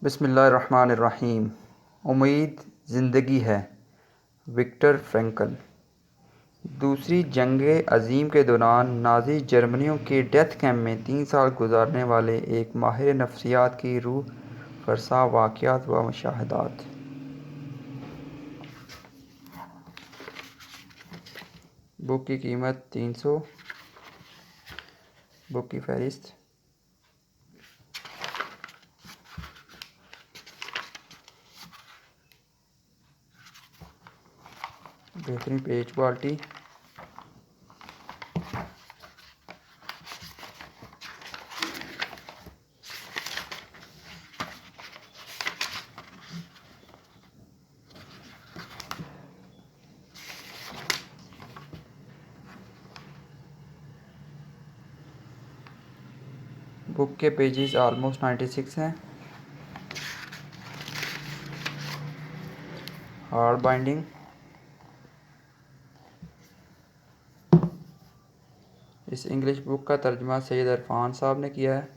बिस्मिल्लाहिर्रहमानिर्रहीम। उम्मीद ज़िंदगी है। Victor Frankl. दूसरी जंग अज़ीम के दौरान नाज़ी जर्मनियों के डेथ कैंप में 3 साल गुजारने वाले एक माहिर नफ्सियात की रूह फरसा वाक़यात व मुशाहदात। बुक की कीमत 300। बुक की फ़हरिस्त। बेहतरीन पेज क्वालिटी। बुक के पेजेस ऑलमोस्ट 96 हैं। Hard binding. इस इंग्लिश बुक का तर्जुमा सैयद इरफान साहब ने किया है।